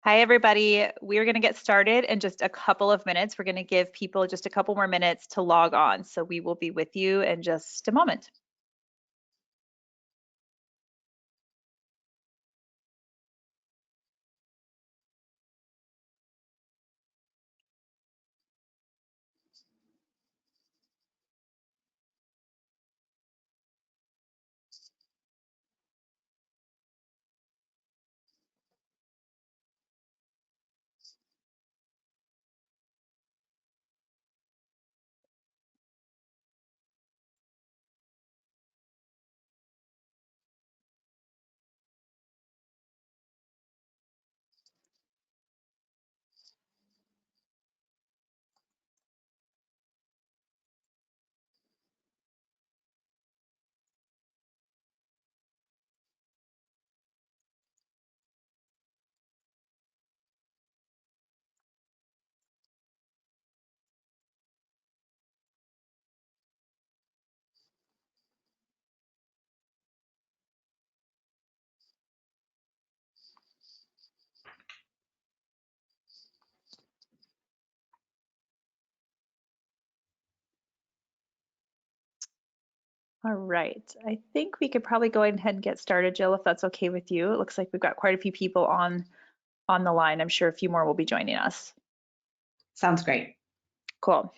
Hi, everybody. We're going to get started in just a couple of minutes. We're going to give people just a couple more minutes to log on. So we will be with you in just a moment. All right. I think we could probably go ahead and get started, Jill, if that's okay with you. It looks like we've got quite a few people on the line. I'm sure a few more will be joining us. Sounds great. Cool.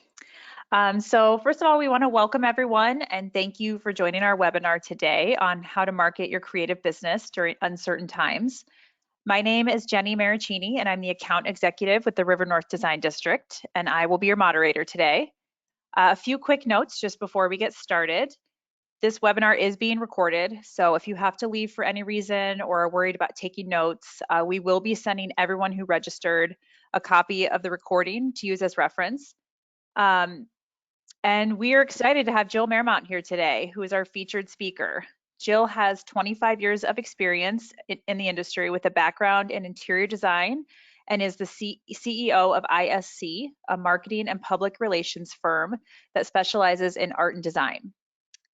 So first of all, we want to welcome everyone and thank you for joining our webinar today on how to market your creative business during uncertain times. My name is Jenny Maricini, and I'm the account executive with the River North Design District, and I will be your moderator today. A few quick notes just before we get started. This webinar is being recorded, so if you have to leave for any reason or are worried about taking notes, we will be sending everyone who registered a copy of the recording to use as reference. And we are excited to have Jill Maremont here today, who is our featured speaker. Jill has 25 years of experience in the industry with a background in interior design and is the CEO of ISC, a marketing and public relations firm that specializes in art and design.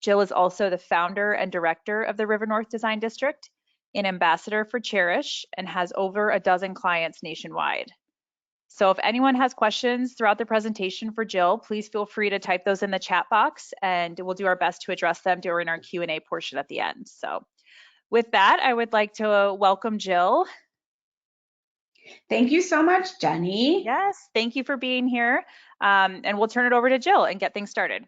Jill is also the founder and director of the River North Design District, an ambassador for Cherish, and has over a dozen clients nationwide. So if anyone has questions throughout the presentation for Jill, please feel free to type those in the chat box and we'll do our best to address them during our Q&A portion at the end. So with that, I would like to welcome Jill. Thank you so much, Jenny. Yes, thank you for being here. And we'll turn it over to Jill and get things started.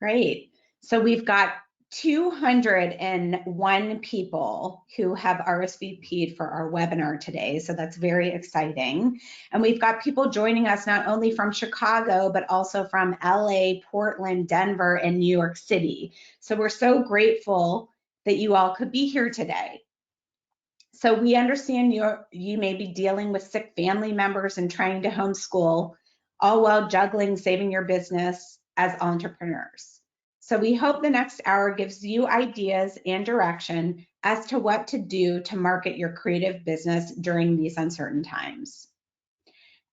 Great. So we've got 201 people who have RSVP'd for our webinar today. So that's very exciting. And we've got people joining us not only from Chicago, but also from LA, Portland, Denver, and New York City. So we're so grateful that you all could be here today. So we understand you may be dealing with sick family members and trying to homeschool, all while juggling saving your business as entrepreneurs. So we hope the next hour gives you ideas and direction as to what to do to market your creative business during these uncertain times.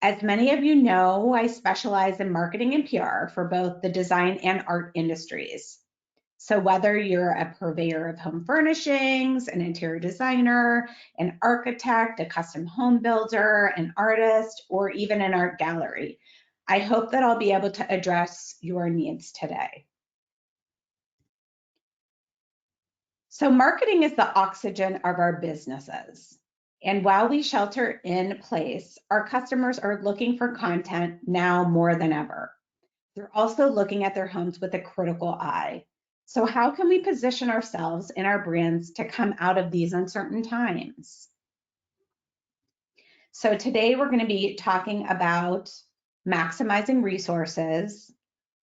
As many of you know, I specialize in marketing and PR for both the design and art industries. So whether you're a purveyor of home furnishings, an interior designer, an architect, a custom home builder, an artist, or even an art gallery, I hope that I'll be able to address your needs today. So marketing is the oxygen of our businesses. And while we shelter in place, our customers are looking for content now more than ever. They're also looking at their homes with a critical eye. So how can we position ourselves and our brands to come out of these uncertain times? So today we're going to be talking about maximizing resources,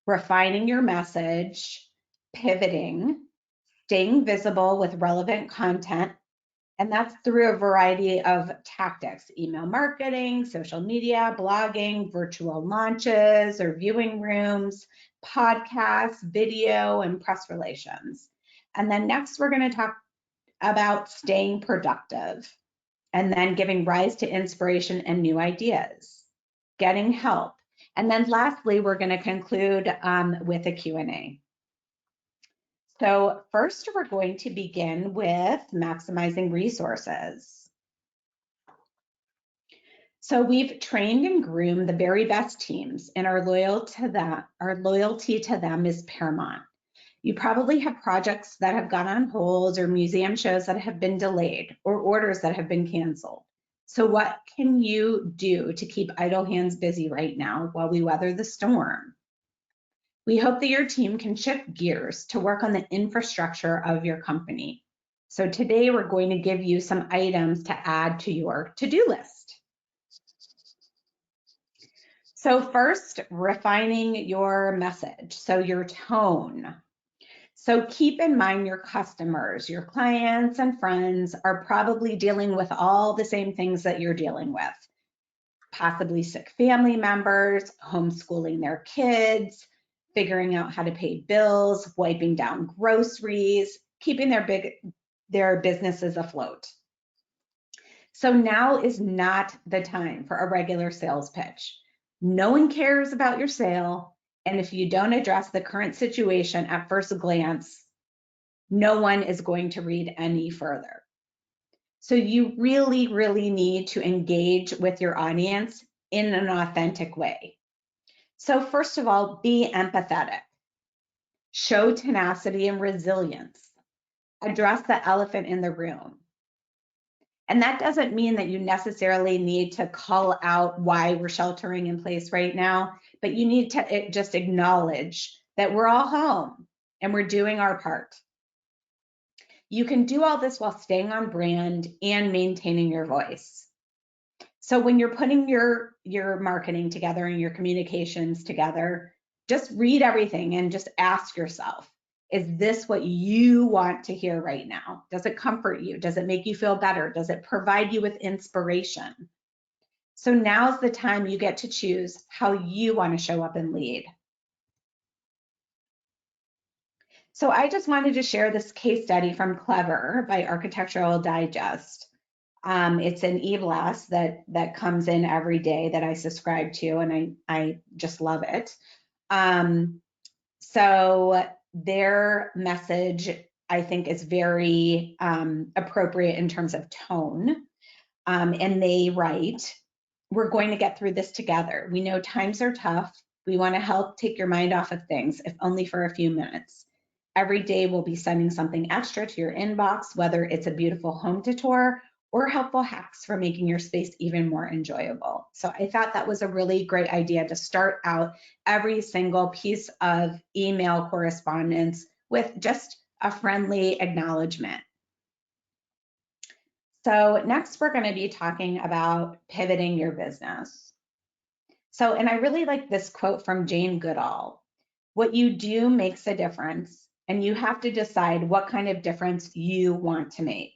refining your message, pivoting, staying visible with relevant content, and that's through a variety of tactics: email marketing, social media, blogging, virtual launches or viewing rooms, podcasts, video, and press relations. And then next, we're going to talk about staying productive, and then giving rise to inspiration and new ideas, getting help. And then lastly, we're going to conclude with a Q&A. So first, we're going to begin with maximizing resources. So we've trained and groomed the very best teams, and our loyalty to them is paramount. You probably have projects that have gone on hold or museum shows that have been delayed or orders that have been canceled. So what can you do to keep idle hands busy right now while we weather the storm? We hope that your team can shift gears to work on the infrastructure of your company. So today we're going to give you some items to add to your to-do list. So first, refining your message, so your tone. So keep in mind your customers, your clients and friends are probably dealing with all the same things that you're dealing with. Possibly sick family members, homeschooling their kids, figuring out how to pay bills, wiping down groceries, keeping their businesses afloat. So now is not the time for a regular sales pitch. No one cares about your sale, and if you don't address the current situation at first glance, no one is going to read any further. So you really, really need to engage with your audience in an authentic way. So first of all, be empathetic. Show tenacity and resilience. Address the elephant in the room. And that doesn't mean that you necessarily need to call out why we're sheltering in place right now, but you need to just acknowledge that we're all home and we're doing our part. You can do all this while staying on brand and maintaining your voice. So when you're putting your marketing together and your communications together, just read everything and just ask yourself, is this what you want to hear right now? Does it comfort you? Does it make you feel better? Does it provide you with inspiration? So now's the time you get to choose how you want to show up and lead. So I just wanted to share this case study from Clever by Architectural Digest. It's an e-blast that comes in every day that I subscribe to, and I just love it. So their message, I think, is very appropriate in terms of tone. And they write, "We're going to get through this together. We know times are tough. We want to help take your mind off of things, if only for a few minutes. Every day we'll be sending something extra to your inbox, whether it's a beautiful home tour or helpful hacks for making your space even more enjoyable." So I thought that was a really great idea to start out every single piece of email correspondence with just a friendly acknowledgement. So next we're going to be talking about pivoting your business. So, and I really like this quote from Jane Goodall: "What you do makes a difference, and you have to decide what kind of difference you want to make."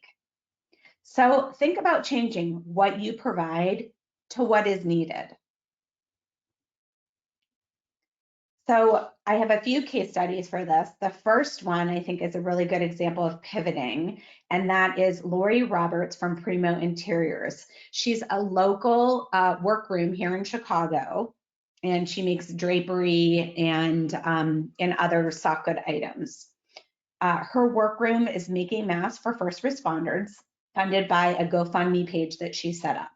So think about changing what you provide to what is needed. So I have a few case studies for this. The first one I think is a really good example of pivoting, and that is Lori Roberts from Primo Interiors. She's a local workroom here in Chicago, and she makes drapery and other soft good items. Her workroom is making masks for first responders, funded by a GoFundMe page that she set up.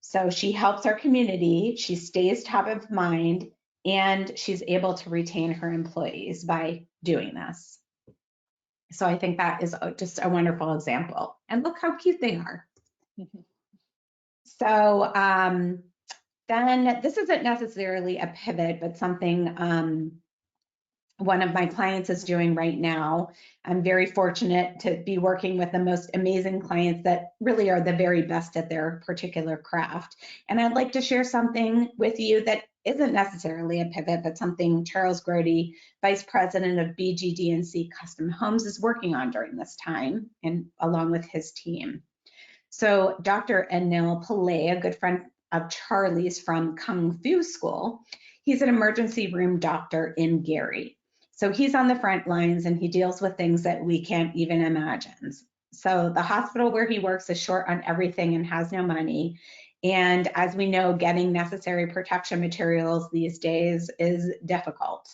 So she helps our community, she stays top of mind, and she's able to retain her employees by doing this. So I think that is just a wonderful example. And look how cute they are. So then this isn't necessarily a pivot, but something one of my clients is doing right now. I'm very fortunate to be working with the most amazing clients that really are the very best at their particular craft. And I'd like to share something with you that isn't necessarily a pivot, but something Charles Grody, Vice President of BGDNC Custom Homes, is working on during this time, and along with his team. So Dr. Anil Pillai, a good friend of Charlie's from Kung Fu School, he's an emergency room doctor in Gary. So he's on the front lines and he deals with things that we can't even imagine. So the hospital where he works is short on everything and has no money. And as we know, getting necessary protection materials these days is difficult.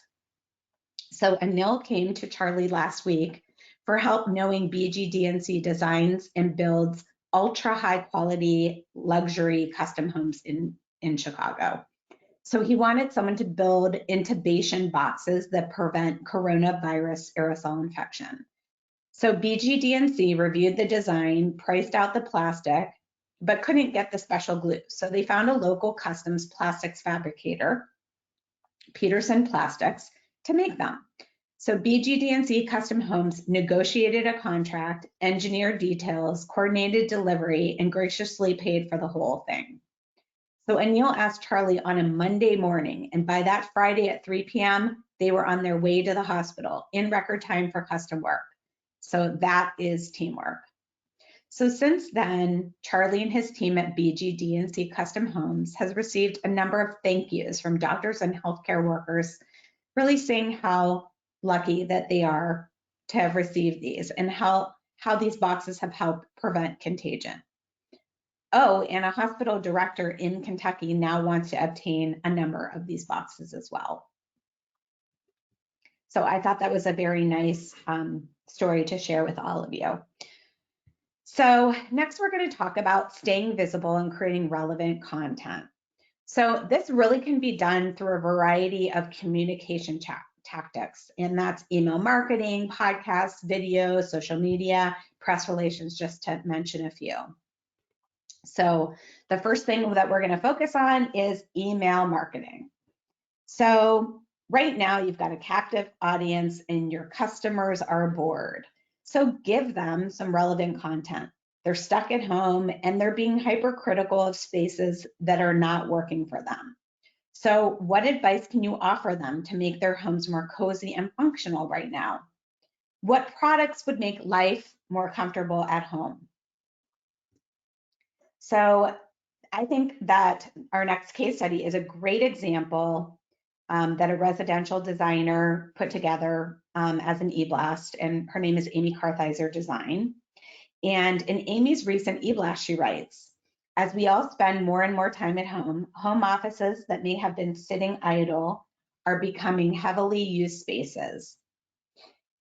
So Anil came to Charlie last week for help knowing BGDNC designs and builds ultra high quality luxury custom homes in Chicago. So he wanted someone to build intubation boxes that prevent coronavirus aerosol infection. So BGDNC reviewed the design, priced out the plastic, but couldn't get the special glue. So they found a local customs plastics fabricator, Peterson Plastics, to make them. So BGDNC Custom Homes negotiated a contract, engineered details, coordinated delivery, and graciously paid for the whole thing. So Anil asked Charlie on a Monday morning, and by that Friday at 3 p.m., they were on their way to the hospital in record time for custom work. So that is teamwork. So since then, Charlie and his team at BGDNC Custom Homes has received a number of thank yous from doctors and healthcare workers, really saying how lucky that they are to have received these and how these boxes have helped prevent contagion. Oh, and a hospital director in Kentucky now wants to obtain a number of these boxes as well. So I thought that was a very nice story to share with all of you. So next we're going to talk about staying visible and creating relevant content. So this really can be done through a variety of communication tactics, and that's email marketing, podcasts, videos, social media, press relations, just to mention a few. So the first thing that we're going to focus on is email marketing. So right now you've got a captive audience and your customers are bored. So give them some relevant content. They're stuck at home and they're being hypercritical of spaces that are not working for them. So what advice can you offer them to make their homes more cozy and functional right now? What products would make life more comfortable at home? So I think that our next case study is a great example that a residential designer put together as an e-blast, and her name is Amy Kartheiser Design. And in Amy's recent e-blast, she writes, as we all spend more and more time at home, home offices that may have been sitting idle are becoming heavily used spaces.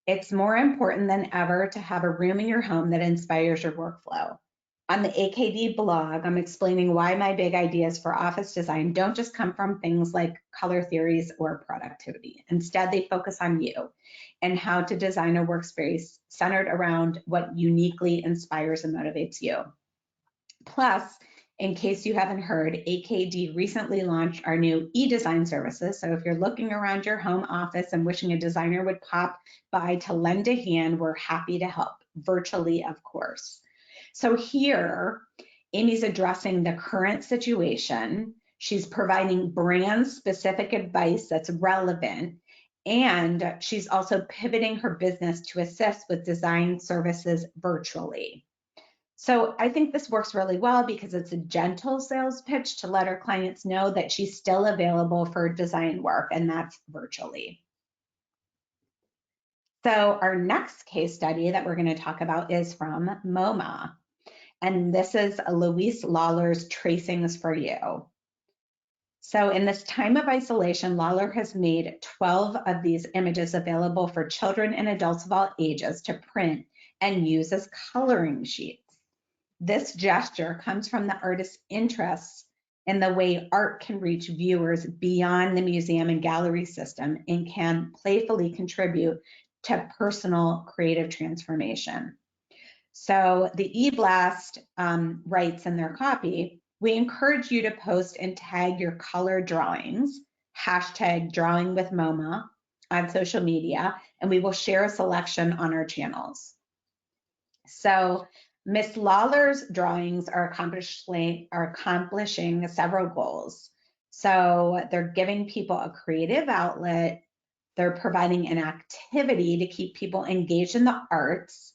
It's more important than ever to have a room in your home that inspires your workflow. On the AKD blog, I'm explaining why my big ideas for office design don't just come from things like color theories or productivity. Instead, they focus on you and how to design a workspace centered around what uniquely inspires and motivates you. Plus, in case you haven't heard, AKD recently launched our new e-design services. So if you're looking around your home office and wishing a designer would pop by to lend a hand, we're happy to help, virtually, of course. So here, Amy's addressing the current situation. She's providing brand-specific advice that's relevant, and she's also pivoting her business to assist with design services virtually. So I think this works really well because it's a gentle sales pitch to let her clients know that she's still available for design work, and that's virtually. So our next case study that we're going to talk about is from MoMA. And this is Louise Lawler's Tracings for You. So in this time of isolation, Lawler has made 12 of these images available for children and adults of all ages to print and use as coloring sheets. This gesture comes from the artist's interests in the way art can reach viewers beyond the museum and gallery system and can playfully contribute to personal creative transformation. So the e-blast writes in their copy, we encourage you to post and tag your color drawings, hashtag drawing with MoMA on social media, and we will share a selection on our channels. So Miss Lawler's drawings are accomplishing several goals. So they're giving people a creative outlet, they're providing an activity to keep people engaged in the arts,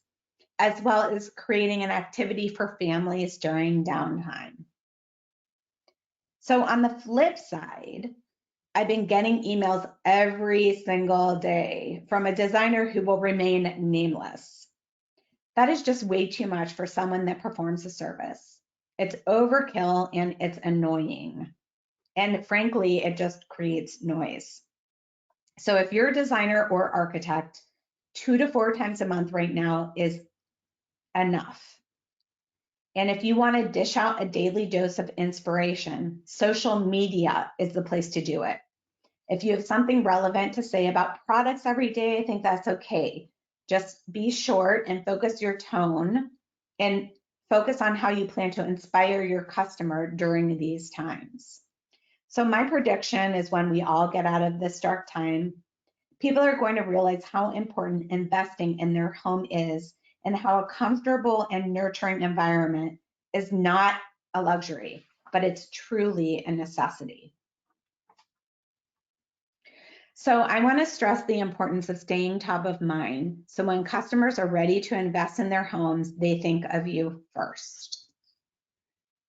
as well as creating an activity for families during downtime. So on the flip side, I've been getting emails every single day from a designer who will remain nameless. That is just way too much for someone that performs a service. It's overkill and it's annoying. And frankly, it just creates noise. So if you're a designer or architect, 2 to 4 times a month right now is enough. And if you want to dish out a daily dose of inspiration, social media is the place to do it. If you have something relevant to say about products every day, I think that's okay. Just be short and focus your tone and focus on how you plan to inspire your customer during these times. So my prediction is when we all get out of this dark time, people are going to realize how important investing in their home is and how a comfortable and nurturing environment is not a luxury, but it's truly a necessity. So I want to stress the importance of staying top of mind. So when customers are ready to invest in their homes, they think of you first.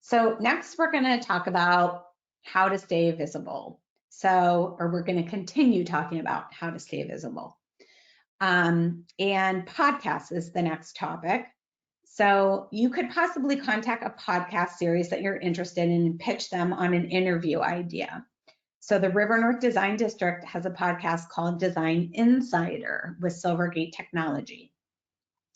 So next, we're going to talk about how to stay visible. Or we're going to continue talking about how to stay visible. And podcasts is the next topic. So you could possibly contact a podcast series that you're interested in and pitch them on an interview idea. So the River North Design District has a podcast called Design Insider with Silvergate Technology.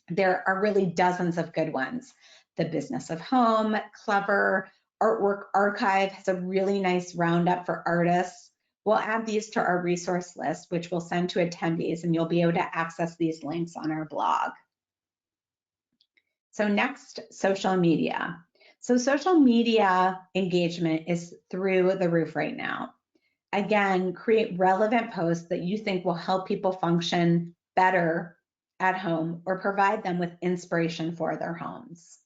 There are really dozens of good ones. The Business of Home, Clever, Artwork Archive has a really nice roundup for artists. We'll add these to our resource list, which we'll send to attendees, and you'll be able to access these links on our blog. So next, social media. So social media engagement is through the roof right now. Again, create relevant posts that you think will help people function better at home or provide them with inspiration for their homes.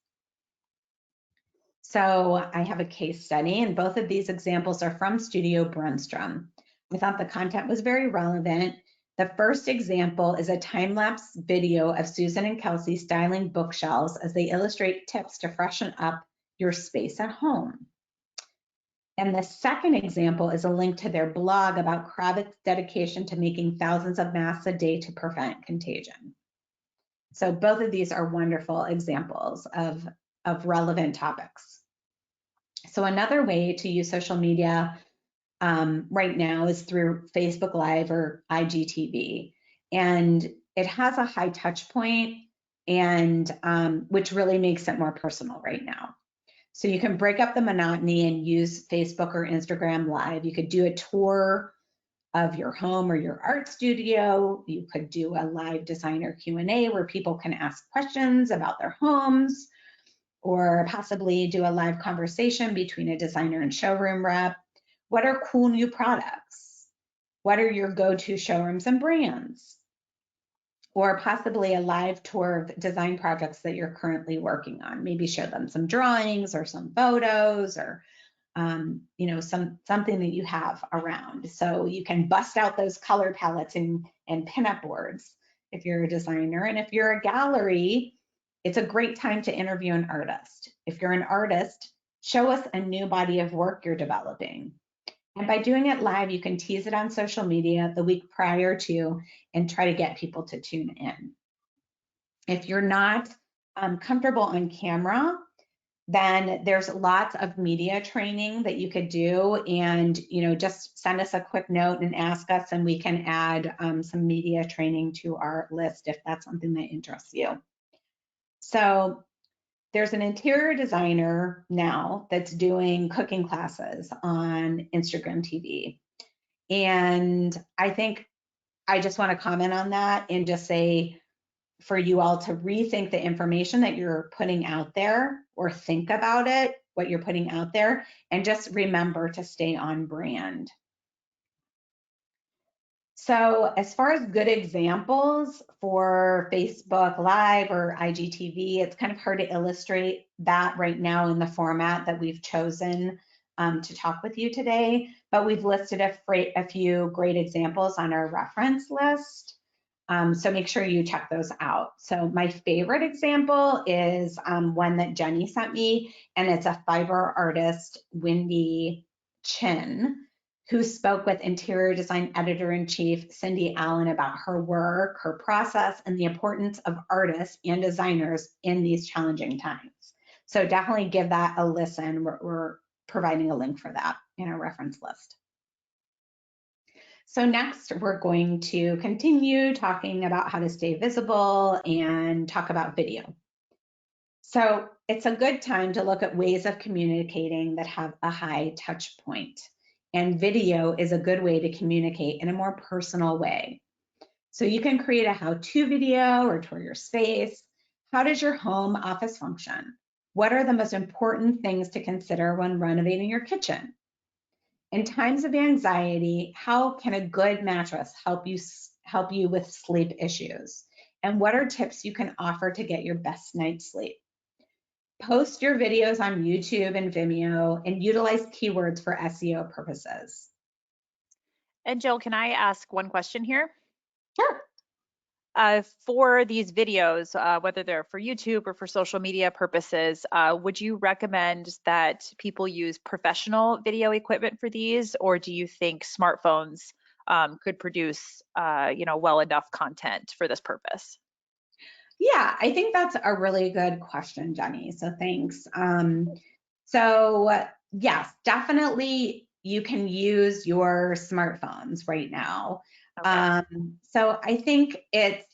So I have a case study, and both of these examples are from Studio Brunstrom. I thought the content was very relevant. The first example is a time-lapse video of Susan and Kelsey styling bookshelves as they illustrate tips to freshen up your space at home. And the second example is a link to their blog about Kravik's dedication to making thousands of masks a day to prevent contagion. So both of these are wonderful examples of relevant topics. So another way to use social media right now is through Facebook Live or IGTV. And it has a high touch point, and which really makes it more personal right now. So you can break up the monotony and use Facebook or Instagram Live. You could do a tour of your home or your art studio. You could do a live designer Q&A where people can ask questions about their homes, or possibly do a live conversation between a designer and showroom rep. What are cool new products? What are your go-to showrooms and brands? Or possibly a live tour of design projects that you're currently working on. Maybe show them some drawings or some photos, or something that you have around. So you can bust out those color palettes and pinup boards if you're a designer. And if you're a gallery, it's a great time to interview an artist. If you're an artist, show us a new body of work you're developing. And by doing it live, you can tease it on social media the week prior to and try to get people to tune in. If you're not comfortable on camera, then there's lots of media training that you could do, and just send us a quick note and ask us, and we can add some media training to our list if that's something that interests you. So there's an interior designer now that's doing cooking classes on Instagram TV. And I think I just want to comment on that and just say for you all to rethink the information that you're putting out there, or think about it, what you're putting out there, and just remember to stay on brand. So as far as good examples for Facebook Live or IGTV, it's kind of hard to illustrate that right now in the format that we've chosen to talk with you today, but we've listed a few great examples on our reference list. So make sure you check those out. So my favorite example is one that Jenny sent me, and it's a fiber artist, Wendy Chin, who spoke with interior design editor-in-chief Cindy Allen about her work, her process, and the importance of artists and designers in these challenging times. So definitely give that a listen. We're providing a link for that in our reference list. So next, we're going to continue talking about how to stay visible and talk about video. So it's a good time to look at ways of communicating that have a high touch point. And video is a good way to communicate in a more personal way. So you can create a how-to video or tour your space. How does your home office function? What are the most important things to consider when renovating your kitchen? In times of anxiety, how can a good mattress help you with sleep issues? And what are tips you can offer to get your best night's sleep? Post your videos on YouTube and Vimeo and utilize keywords for SEO purposes. And Jill, can I ask one question here? Sure. For these videos, whether they're for YouTube or for social media purposes, would you recommend that people use professional video equipment for these, or do you think smartphones could produce, well enough content for this purpose? Yeah, I think that's a really good question, Jenny. So thanks. So yes, definitely you can use your smartphones right now. Okay. So I think it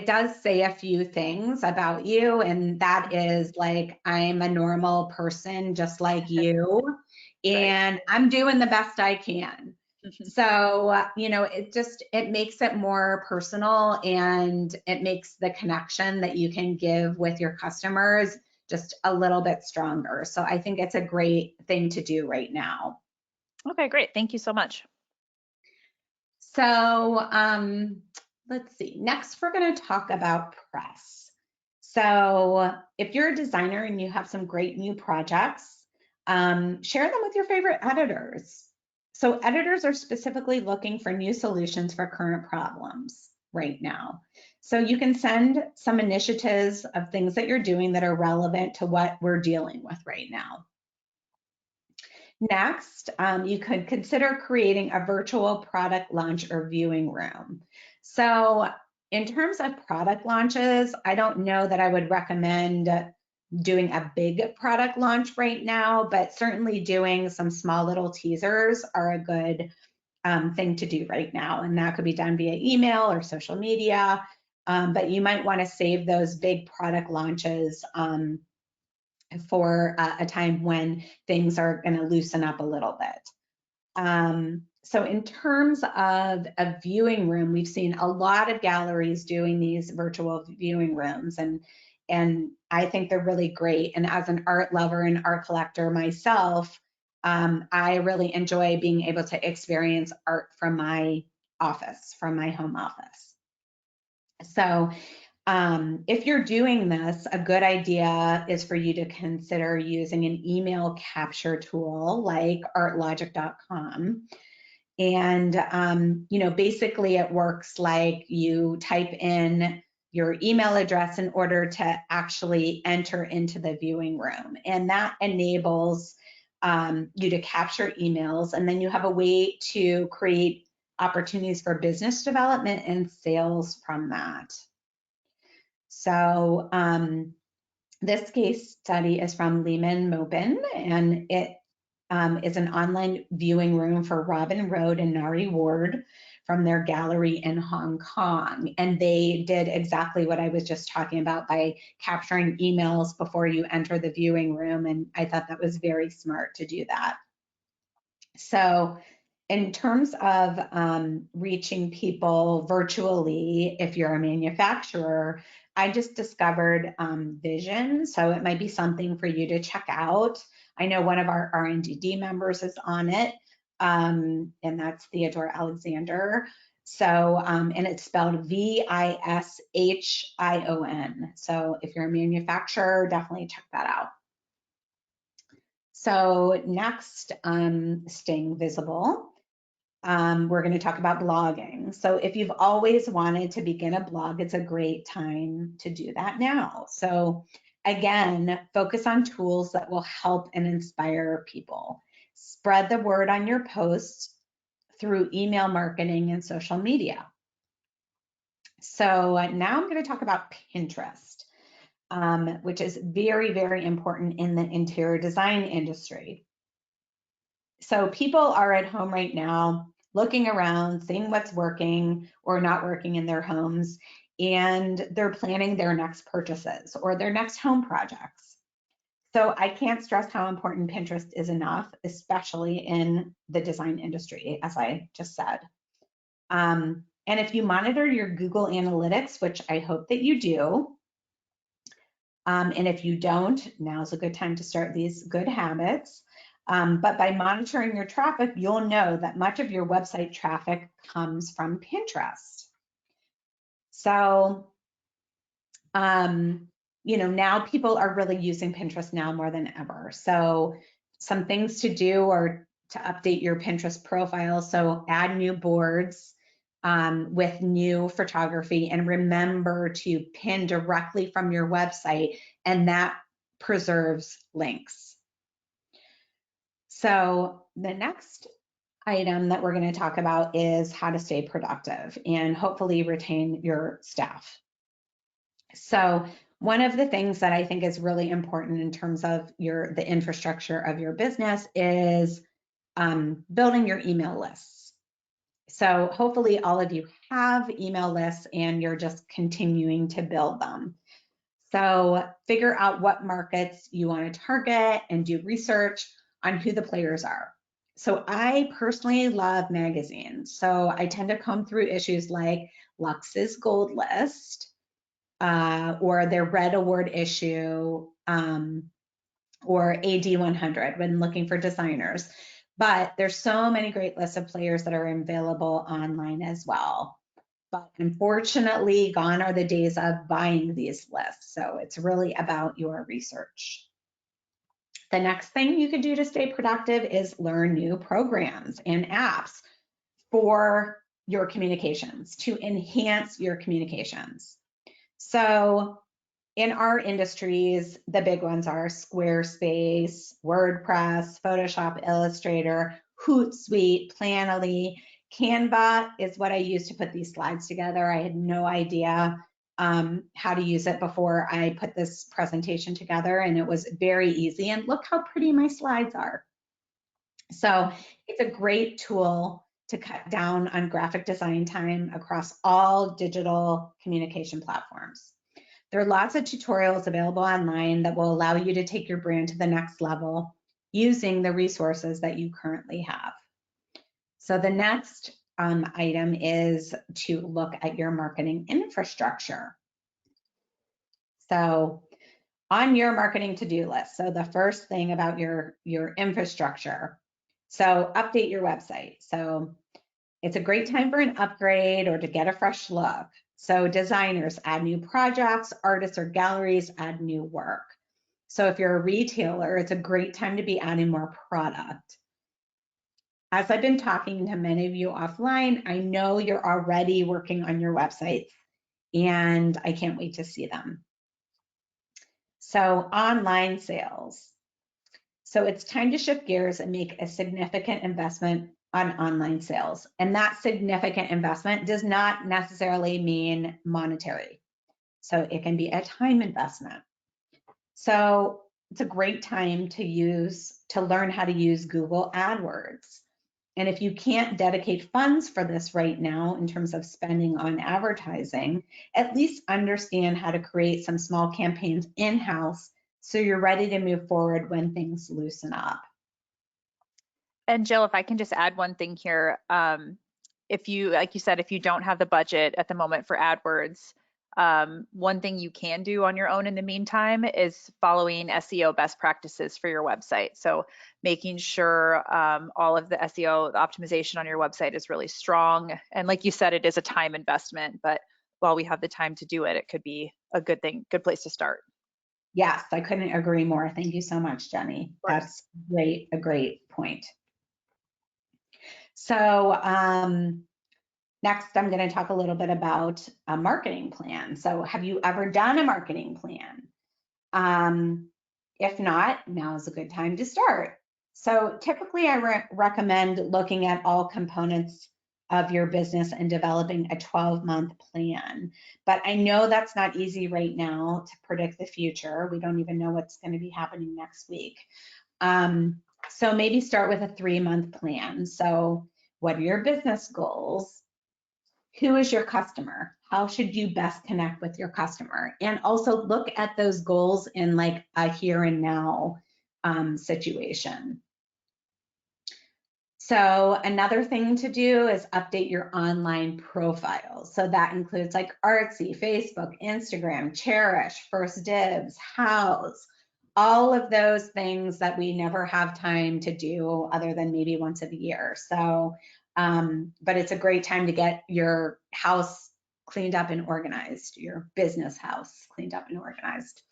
does say a few things about you, and that is like, I'm a normal person just like you, Right. and I'm doing the best I can. So, it makes it more personal, and it makes the connection that you can give with your customers just a little bit stronger. So I think it's a great thing to do right now. Okay, great. Thank you so much. So let's see. Next, we're going to talk about press. So if you're a designer and you have some great new projects, share them with your favorite editors. So editors are specifically looking for new solutions for current problems right now. So you can send some initiatives of things that you're doing that are relevant to what we're dealing with right now. Next, you could consider creating a virtual product launch or viewing room. So in terms of product launches, I don't know that I would recommend doing a big product launch right now, but certainly doing some small little teasers are a good thing to do right now. And that could be done via email or social media, but you might want to save those big product launches for a time when things are going to loosen up a little bit. So in terms of a viewing room, we've seen a lot of galleries doing these virtual viewing rooms, and I think they're really great. And as an art lover and art collector myself, I really enjoy being able to experience art from my office, from my home office. So if you're doing this, a good idea is for you to consider using an email capture tool like artlogic.com. And, basically it works like you type in your email address in order to actually enter into the viewing room. And that enables you to capture emails, and then you have a way to create opportunities for business development and sales from that. So this case study is from Lehman Mobin, and it is an online viewing room for Robin Road and Nari Ward from their gallery in Hong Kong. And they did exactly what I was just talking about by capturing emails before you enter the viewing room. And I thought that was very smart to do that. So in terms of reaching people virtually, if you're a manufacturer, I just discovered Vision, so it might be something for you to check out. I know one of our RNDD members is on it, and that's Theodore Alexander. So, and it's spelled Vishon. So if you're a manufacturer, definitely check that out. So next, staying visible. We're going to talk about blogging. So if you've always wanted to begin a blog, it's a great time to do that now. So again, focus on tools that will help and inspire people. Spread the word on your posts through email marketing and social media. So now I'm going to talk about Pinterest, which is very, very important in the interior design industry. So people are at home right now looking around, seeing what's working or not working in their homes. and they're planning their next purchases or their next home projects. So I can't stress how important Pinterest is enough, especially in the design industry, as I just said. And if you monitor your Google Analytics, which I hope that you do, and if you don't, now's a good time to start these good habits. But by monitoring your traffic, you'll know that much of your website traffic comes from Pinterest. So, now people are really using Pinterest now more than ever. So some things to do are to update your Pinterest profile. So add new boards with new photography, and remember to pin directly from your website, and that preserves links. So the next item that we're going to talk about is how to stay productive and hopefully retain your staff. So one of the things that I think is really important in terms of the infrastructure of your business is building your email lists. So hopefully all of you have email lists and you're just continuing to build them. So figure out what markets you want to target and do research on who the players are. So I personally love magazines. So I tend to comb through issues like Lux's Gold List, or their Red Award issue, or AD100 when looking for designers. But there's so many great lists of players that are available online as well. But unfortunately, gone are the days of buying these lists. So it's really about your research. The next thing you can do to stay productive is learn new programs and apps for your communications, to enhance your communications. So in our industries, the big ones are Squarespace, WordPress, Photoshop, Illustrator, Hootsuite, Planoly. Canva is what I use to put these slides together. I had no idea how to use it before I put this presentation together, and it was very easy. And look how pretty my slides are. So it's a great tool to cut down on graphic design time across all digital communication platforms. There are lots of tutorials available online that will allow you to take your brand to the next level using the resources that you currently have. So the next item is to look at your marketing infrastructure. So on your marketing to-do list, so the first thing about your infrastructure, so update your website. So it's a great time for an upgrade or to get a fresh look. So designers add new projects, artists or galleries add new work. So if you're a retailer, it's a great time to be adding more product. As I've been talking to many of you offline, I know you're already working on your websites, and I can't wait to see them. So online sales. So it's time to shift gears and make a significant investment on online sales. And that significant investment does not necessarily mean monetary. So it can be a time investment. So it's a great time to learn how to use Google AdWords. And if you can't dedicate funds for this right now in terms of spending on advertising, at least understand how to create some small campaigns in-house so you're ready to move forward when things loosen up. And Jill, if I can just add one thing here, if you, like you said, if you don't have the budget at the moment for AdWords, one thing you can do on your own in the meantime is following SEO best practices for your website. So making sure all of the SEO optimization on your website is really strong. And like you said, it is a time investment, but while we have the time to do it, it could be a good thing, good place to start. Yes, I couldn't agree more. Thank you so much, Jenny. That's great, a great point. So next, I'm going to talk a little bit about a marketing plan. So have you ever done a marketing plan? If not, now is a good time to start. So typically I recommend looking at all components of your business and developing a 12-month plan. But I know that's not easy right now to predict the future. We don't even know what's going to be happening next week. So maybe start with a 3-month plan. So what are your business goals? Who is your customer? How should you best connect with your customer? And also look at those goals in like a here and now situation. So another thing to do is update your online profile. So that includes like Artsy, Facebook, Instagram, Cherish, First Dibs, House, all of those things that we never have time to do other than maybe once a year. So, but it's a great time to get your house cleaned up and organized, your business house cleaned up and organized.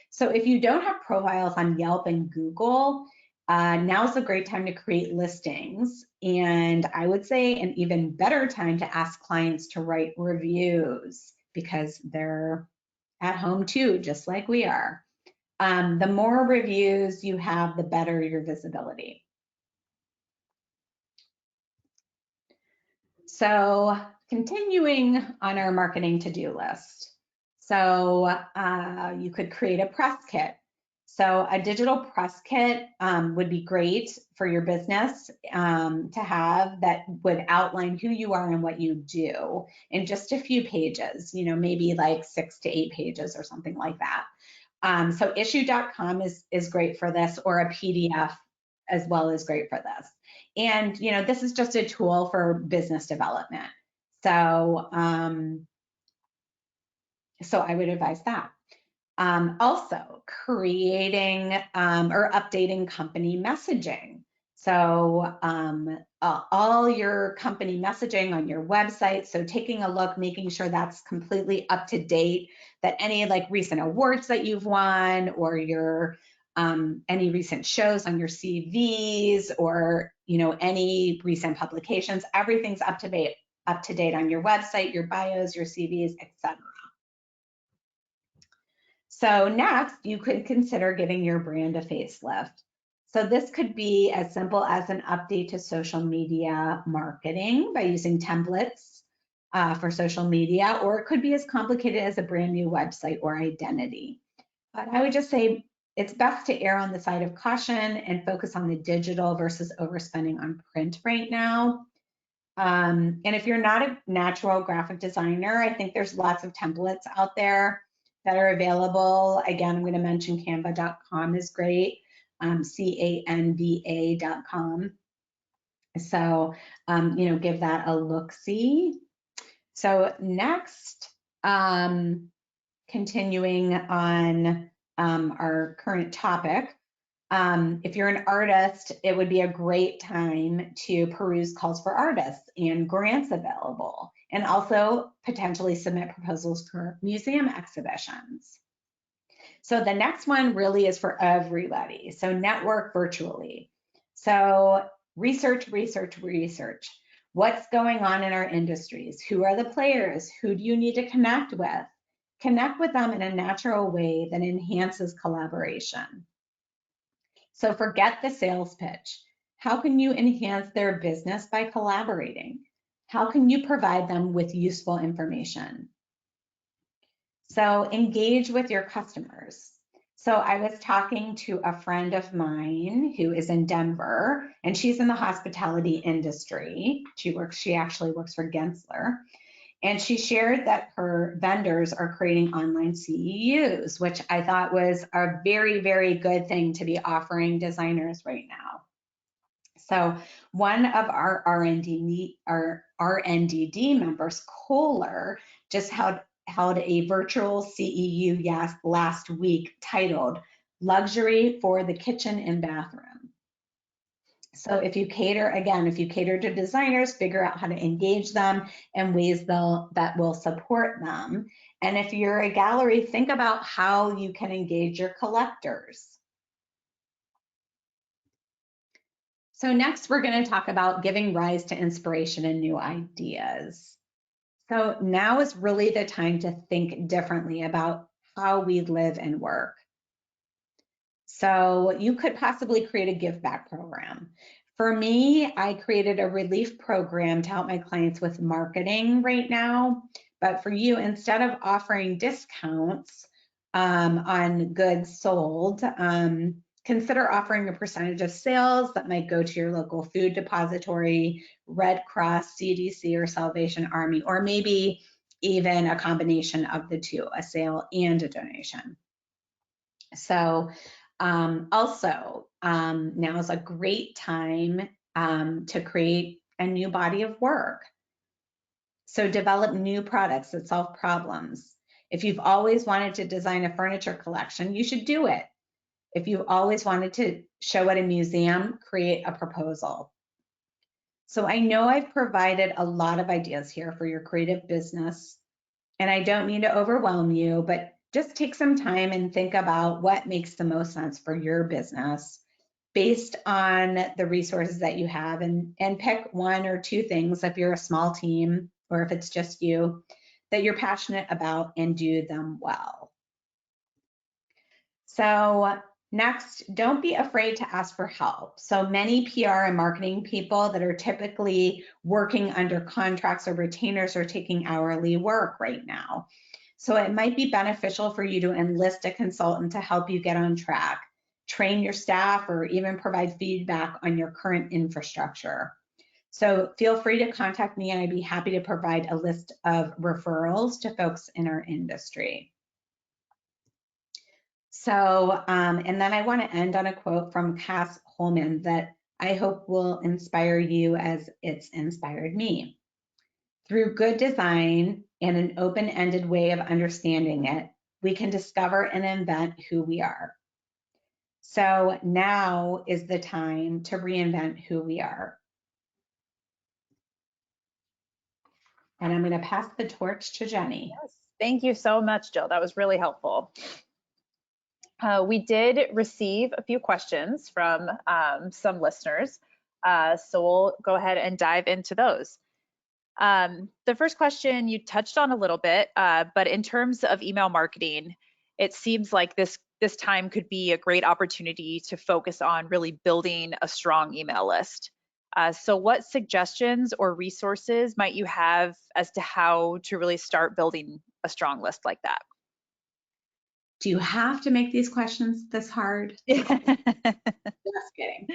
So if you don't have profiles on Yelp and Google, now's a great time to create listings. And I would say an even better time to ask clients to write reviews because they're at home too, just like we are. The more reviews you have, the better your visibility. So continuing on our marketing to-do list. So you could create a press kit. So a digital press kit would be great for your business to have that would outline who you are and what you do in just a few pages, you know, maybe like 6 to 8 pages or something like that. So issue.com is great for this, or a PDF as well is great for this. And, you know, this is just a tool for business development. So, so I would advise that. Also creating or updating company messaging. So all your company messaging on your website. So taking a look, making sure that's completely up to date, that any like recent awards that you've won or your any recent shows on your CVs or, you know, any recent publications, everything's up to date on your website, your bios, your CVs, etc. So next, you could consider giving your brand a facelift. So this could be as simple as an update to social media marketing by using templates for social media, or it could be as complicated as a brand new website or identity. But I would just say it's best to err on the side of caution and focus on the digital versus overspending on print right now. And if you're not a natural graphic designer, I think there's lots of templates out there that are available. Again, I'm going to mention canva.com is great, canva.com. So, you know, give that a look-see. So next, continuing on our current topic, if you're an artist, it would be a great time to peruse calls for artists and grants available, and also potentially submit proposals for museum exhibitions. So the next one really is for everybody. So network virtually. So research. What's going on in our industries? Who are the players? Who do you need to connect with? Connect with them in a natural way that enhances collaboration. So forget the sales pitch. How can you enhance their business by collaborating? How can you provide them with useful information? So engage with your customers. So I was talking to a friend of mine who is in Denver, and she's in the hospitality industry. She actually works for Gensler. And she shared that her vendors are creating online CEUs, which I thought was a very, very good thing to be offering designers right now. So one of our RNDD members, Kohler, just held a virtual CEU last week titled Luxury for the Kitchen and Bathroom. So if you cater to designers, figure out how to engage them in ways that will support them. And if you're a gallery, think about how you can engage your collectors. So next, we're going to talk about giving rise to inspiration and new ideas. So now is really the time to think differently about how we live and work. So you could possibly create a give back program. For me, I created a relief program to help my clients with marketing right now. But for you, instead of offering discounts on goods sold, consider offering a percentage of sales that might go to your local food depository, Red Cross, CDC, or Salvation Army, or maybe even a combination of the two, a sale and a donation. So also, now is a great time to create a new body of work. So develop new products that solve problems. If you've always wanted to design a furniture collection, you should do it. If you've always wanted to show at a museum, create a proposal. So I know I've provided a lot of ideas here for your creative business, and I don't mean to overwhelm you, but just take some time and think about what makes the most sense for your business based on the resources that you have, and pick one or two things if you're a small team or if it's just you that you're passionate about and do them well. So next, don't be afraid to ask for help. So many PR and marketing people that are typically working under contracts or retainers are taking hourly work right now. So it might be beneficial for you to enlist a consultant to help you get on track, train your staff, or even provide feedback on your current infrastructure. So feel free to contact me and I'd be happy to provide a list of referrals to folks in our industry. So, and then I want to end on a quote from Cass Holman that I hope will inspire you as it's inspired me. Through good design and an open-ended way of understanding it, we can discover and invent who we are. So now is the time to reinvent who we are. And I'm going to pass the torch to Jenny. Yes, thank you so much, Jill. That was really helpful. We did receive a few questions from some listeners, so we'll go ahead and dive into those. The first question you touched on a little bit, but in terms of email marketing, it seems like this time could be a great opportunity to focus on really building a strong email list. So what suggestions or resources might you have as to how to really start building a strong list like that? Do you have to make these questions this hard? Just kidding.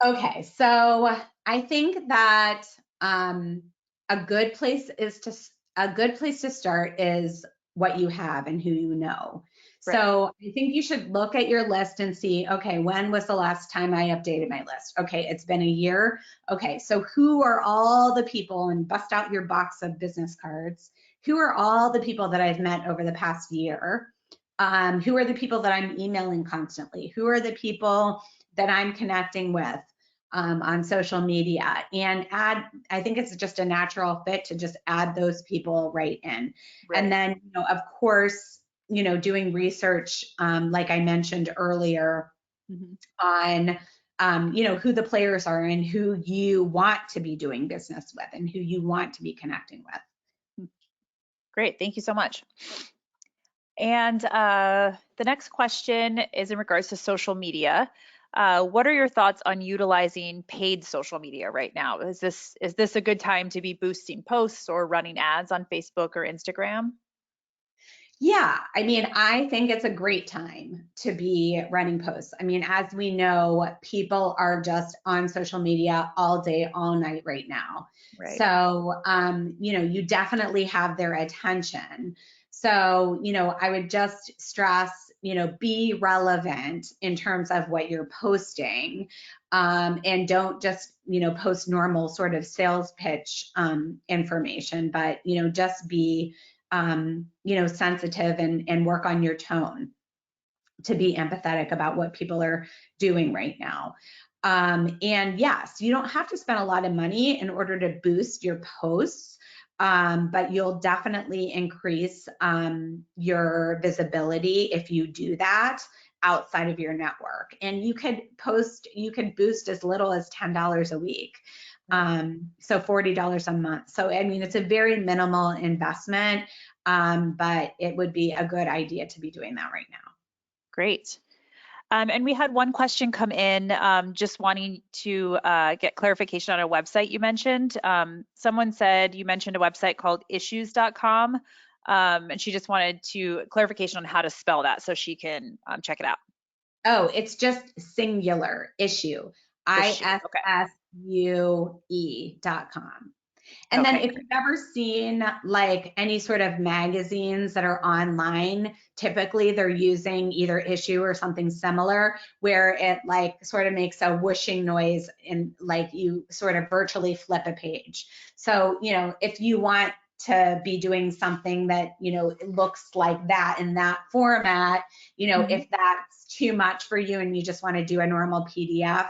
Okay, so I think that a good place to start is what you have and who you know. Right. So I think you should look at your list and see, okay, when was the last time I updated my list? Okay, it's been a year. Okay, so who are all the people, and bust out your box of business cards. Who are all the people that I've met over the past year? Who are the people that I'm emailing constantly? Who are the people that I'm connecting with on social media? And add, I think it's just a natural fit to just add those people right in. Right. And then, of course, doing research, like I mentioned earlier, on, who the players are and who you want to be doing business with and who you want to be connecting with. Great, thank you so much. And the next question is in regards to social media. What are your thoughts on utilizing paid social media right now? Is this a good time to be boosting posts or running ads on Facebook or Instagram? Yeah, I mean, I think it's a great time to be running posts. I mean, as we know, people are just on social media all day, all night right now. Right. So, you definitely have their attention. So, I would just stress, be relevant in terms of what you're posting, and don't just, post normal sort of sales pitch information, but, just be sensitive and work on your tone to be empathetic about what people are doing right now. And yes, you don't have to spend a lot of money in order to boost your posts, but you'll definitely increase your visibility if you do that outside of your network. And you could boost as little as $10 a week. So $40 a month. So, I mean, it's a very minimal investment, but it would be a good idea to be doing that right now. Great. And we had one question come in, just wanting to get clarification on a website you mentioned. Someone said you mentioned a website called issues.com, and she just wanted clarification on how to spell that so she can check it out. Oh, it's just singular, issue, Issue. Okay. issue.com. And then Okay, if great. you've ever seen like any sort of magazines that are online, typically they're using either issue or something similar where it like sort of makes a whooshing noise and like you sort of virtually flip a page. So, if you want to be doing something that, looks like that in that format, Mhm. if that's too much for you and you just want to do a normal PDF,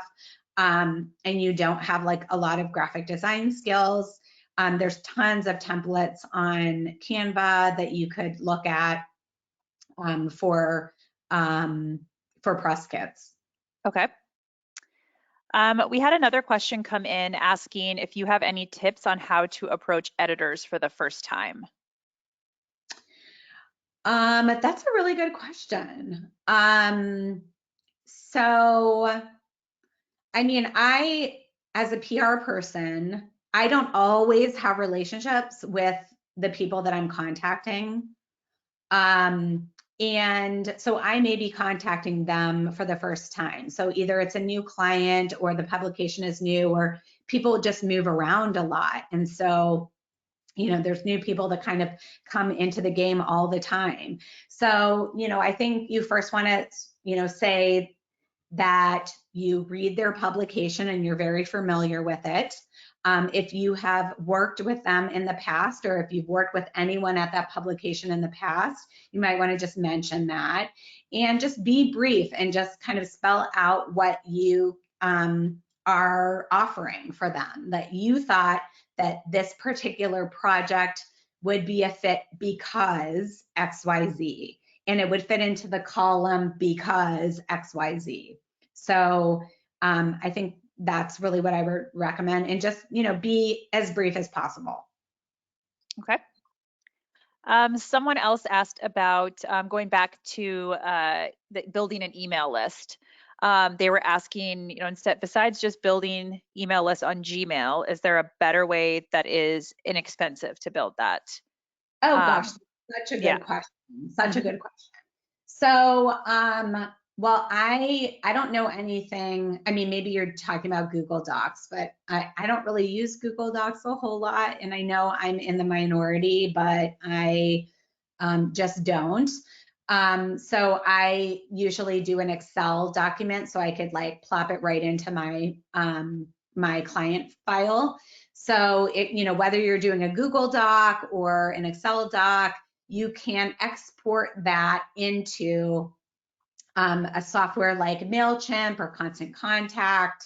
and you don't have like a lot of graphic design skills, there's tons of templates on Canva that you could look at um, for um, for press kits. Okay. We had another question come in asking if you have any tips on how to approach editors for the first time. That's a really good question. So, I mean, as a PR person, I don't always have relationships with the people that I'm contacting. Um, and so I may be contacting them for the first time. So either it's a new client or the publication is new or people just move around a lot. And so, there's new people that kind of come into the game all the time. So, I think you first want to, say that you read their publication and you're very familiar with it. If you have worked with them in the past, or if you've worked with anyone at that publication in the past, you might want to just mention that and just be brief and just kind of spell out what you are offering for them, that you thought that this particular project would be a fit because XYZ, and it would fit into the column because XYZ. So I think that's really what I would recommend, and just, be as brief as possible. Okay. Someone else asked about going back to building an email list. They were asking, instead, besides just building email lists on Gmail, is there a better way that is inexpensive to build that? Oh gosh, Um, such a yeah. good question. Such a good question. So, well, I don't know anything. I mean, maybe you're talking about Google Docs, but I don't really use Google Docs a whole lot. And I know I'm in the minority, but I just don't. So I usually do an Excel document so I could like plop it right into my client file. So whether you're doing a Google Doc or an Excel doc, you can export that into a software like MailChimp or Constant Contact,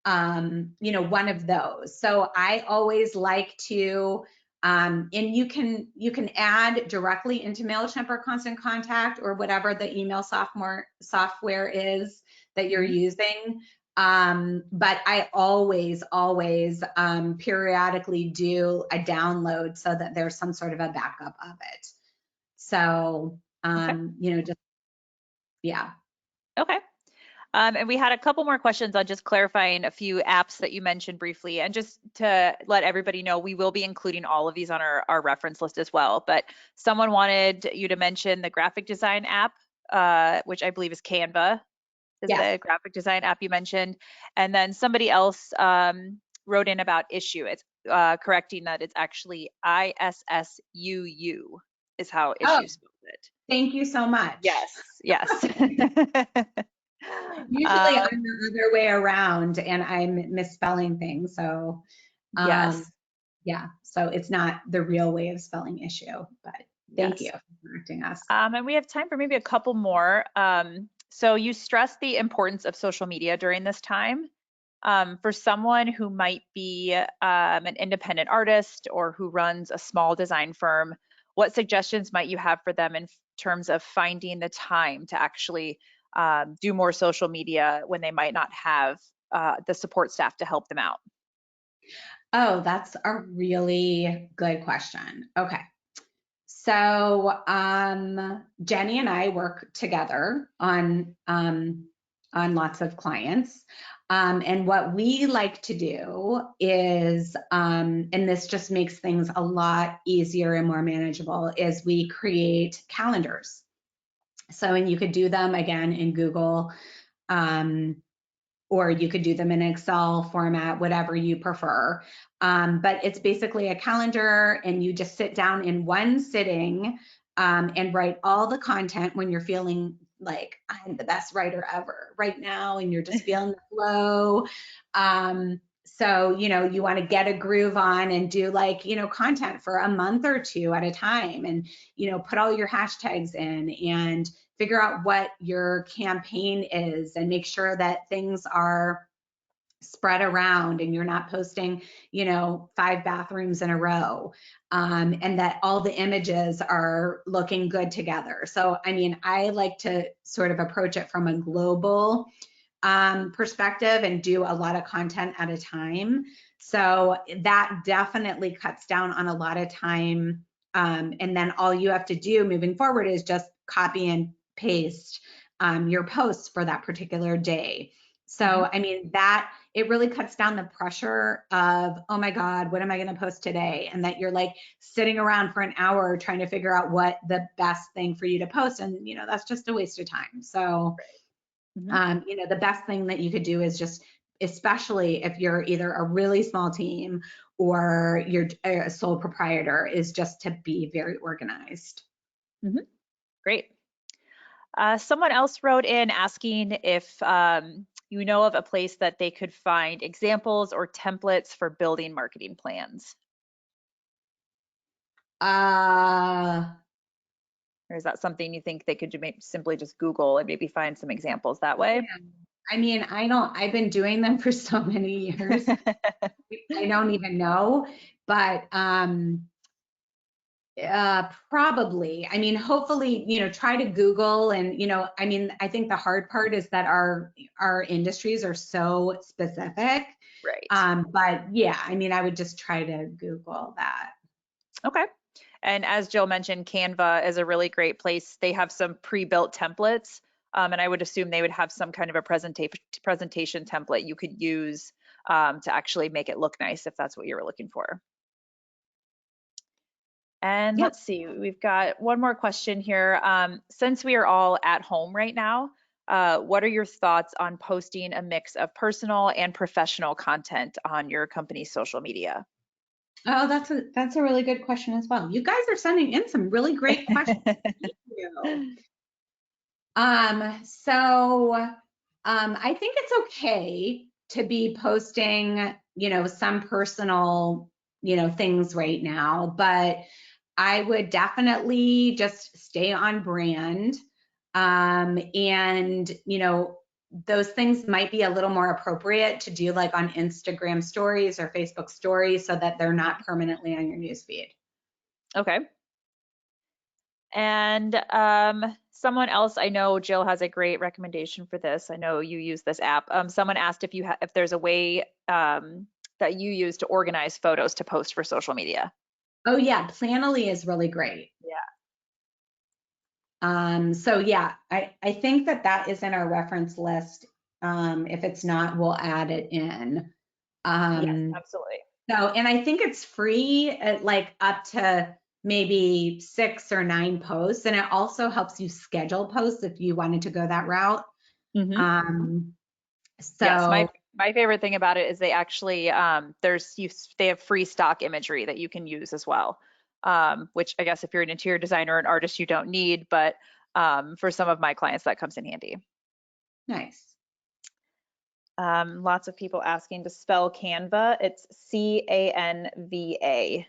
one of those. So I always like to, and you can add directly into MailChimp or Constant Contact or whatever the email software is that you're Mhm. using. But I always periodically do a download so that there's some sort of a backup of it. So, Okay. just, yeah. Okay. And we had a couple more questions on just clarifying a few apps that you mentioned briefly. And just to let everybody know, we will be including all of these on our reference list as well. But someone wanted you to mention the graphic design app, which I believe is Canva, is Yes. the graphic design app you mentioned. And then somebody else wrote in about Issue. It's correcting that it's actually ISSUU is how Oh, Issue spells it. thank you so much. Yes, yes. Usually Um, I'm the other way around and I'm misspelling things. So, um, yes, yeah, so it's not the real way of spelling issue, but thank you yes. for correcting us. And we have time for maybe a couple more. So you stress the importance of social media during this time. For someone who might be an independent artist or who runs a small design firm, what suggestions might you have for them in terms of finding the time to actually do more social media when they might not have the support staff to help them out? Oh, that's a really good question. Okay. So, Jenny and I work together on lots of clients. And what we like to do is, and this just makes things a lot easier and more manageable, is we create calendars. So, and you could do them again in Google, or you could do them in Excel format, whatever you prefer. But it's basically a calendar, and you just sit down in one sitting and write all the content when you're feeling like I'm the best writer ever right now, and you're just feeling the flow. So, you want to get a groove on and do like, content for a month or two at a time, and, put all your hashtags in and figure out what your campaign is, and make sure that things are spread around and you're not posting, 5 bathrooms in a row, and that all the images are looking good together. So, I mean, I like to sort of approach it from a global perspective and do a lot of content at a time. So that definitely cuts down on a lot of time. And then all you have to do moving forward is just copy and paste your posts for that particular day. So, I mean, that it really cuts down the pressure of, oh my God, what am I going to post today? And that you're like sitting around for an hour trying to figure out what the best thing for you to post. And, that's just a waste of time. So, the best thing that you could do is just, especially if you're either a really small team or you're a sole proprietor, is just to be very organized. Great. Someone else wrote in asking if you know of a place that they could find examples or templates for building marketing plans. Or is that something you think they could simply just Google and maybe find some examples that way? I mean, I've been doing them for so many years. I don't even know, but probably. I mean, hopefully, try to Google, and, I mean, I think the hard part is that our industries are so specific. Right. But yeah, I mean, I would just try to Google that. Okay. And as Jill mentioned, Canva is a really great place. They have some pre-built templates, and I would assume they would have some kind of a presentation template you could use to actually make it look nice if that's what you were looking for. And Yeah. let's see, we've got one more question here. Since we are all at home right now, what are your thoughts on posting a mix of personal and professional content on your company's social media? Oh, that's a really good question as well. You guys are sending in some really great questions. Thank you. I think it's okay to be posting, some personal, things right now, but I would definitely just stay on brand. And, those things might be a little more appropriate to do like on Instagram stories or Facebook stories, so that they're not permanently on your newsfeed. Okay. And someone else, I know Jill has a great recommendation for this. I know you use this app. Someone asked if there's a way that you use to organize photos to post for social media. Oh yeah, Planoly is really great. Yeah. So yeah, I think that is in our reference list. If it's not, we'll add it in. Yes, Um, absolutely. and I think it's free at like up to maybe 6 or 9 posts. And it also helps you schedule posts if you wanted to go that route. Hmm. Um, Yes, so my favorite thing about it is they actually they have free stock imagery that you can use as well. Which I guess if you're an interior designer or an artist, you don't need, but for some of my clients that comes in handy. nice. Lots of people asking to spell Canva. It's Canva.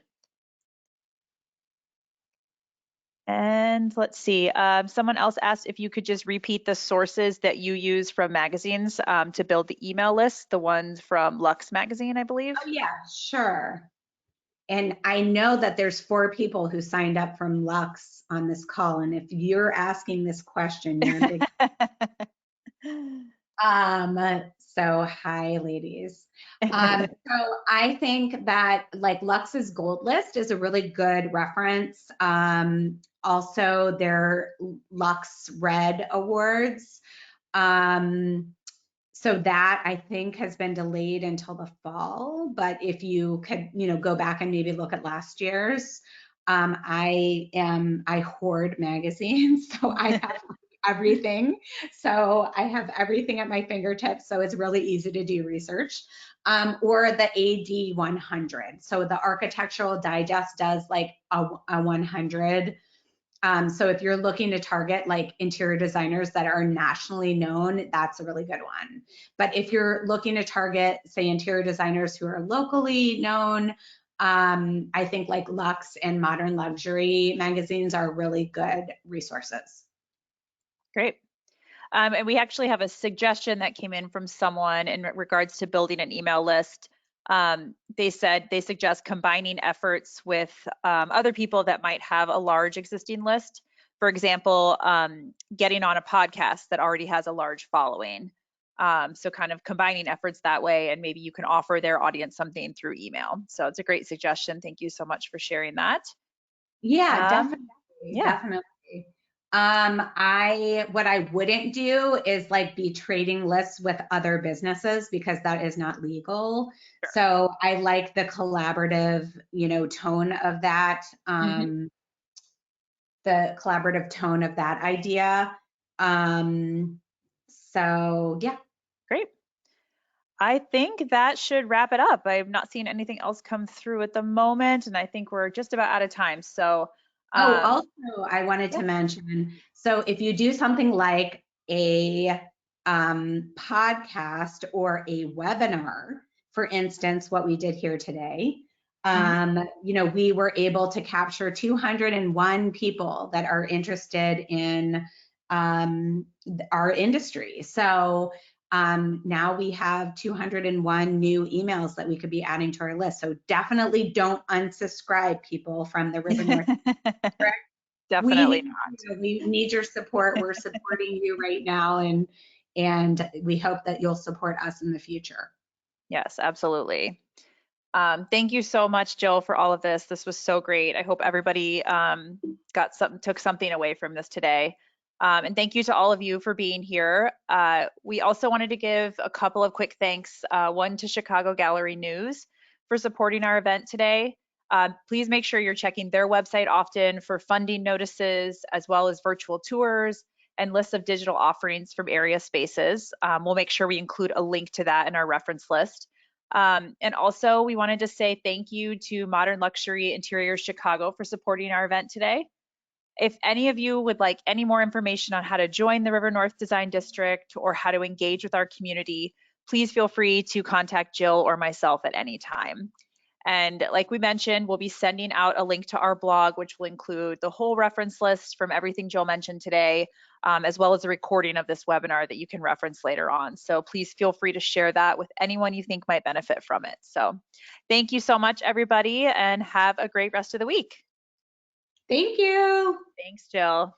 And let's see, someone else asked if you could just repeat the sources that you use from magazines to build the email list, the ones from Lux magazine, I believe. Oh yeah, sure. And I know that there's 4 people who signed up from Lux on this call. And if you're asking this question, you're a big so hi ladies. So I think that like Lux's Gold List is a really good reference. Also their Lux Red Awards. So that I think has been delayed until the fall, but if you could, go back and maybe look at last year's. I hoard magazines, so I have everything. So I have everything at my fingertips. So it's really easy to do research. Or the AD 100. So the Architectural Digest does like a 100. So if you're looking to target like interior designers that are nationally known, that's a really good one. But if you're looking to target, say, interior designers who are locally known, I think like Luxe and Modern Luxury magazines are really good resources. Great. And we actually have a suggestion that came in from someone in regards to building an email list. They said they suggest combining efforts with other people that might have a large existing list. For example, getting on a podcast that already has a large following. So kind of combining efforts that way, and maybe you can offer their audience something through email. So it's a great suggestion. Thank you so much for sharing that. Yeah, Um, definitely, yeah, definitely. What I wouldn't do is like be trading lists with other businesses because that is not legal. sure. So I like the collaborative, tone of that, Mhm. the collaborative tone of that idea. So yeah. Great. I think that should wrap it up. I've not seen anything else come through at the moment, and I think we're just about out of time. So, Oh, um, also, I wanted yeah. to mention, so if you do something like a podcast or a webinar, for instance, what we did here today, Mhm. we were able to capture 201 people that are interested in our industry. So now we have 201 new emails that we could be adding to our list. So definitely don't unsubscribe people from the River North. We Definitely need not. we need your support. We're supporting you right now, and we hope that you'll support us in the future. Yes, absolutely. Thank you so much, Jill, for all of this. This was so great. I hope everybody took something away from this today. And thank you to all of you for being here. We also wanted to give a couple of quick thanks. One to Chicago Gallery News for supporting our event today. Please make sure you're checking their website often for funding notices, as well as virtual tours and lists of digital offerings from area spaces. We'll make sure we include a link to that in our reference list. And also, we wanted to say thank you to Modern Luxury Interiors Chicago for supporting our event today. If any of you would like any more information on how to join the River North Design District or how to engage with our community, please feel free to contact Jill or myself at any time. And like we mentioned, we'll be sending out a link to our blog, which will include the whole reference list from everything Jill mentioned today, as well as a recording of this webinar that you can reference later on. So please feel free to share that with anyone you think might benefit from it. So thank you so much, everybody, and have a great rest of the week. Thank you. Thanks, Jill.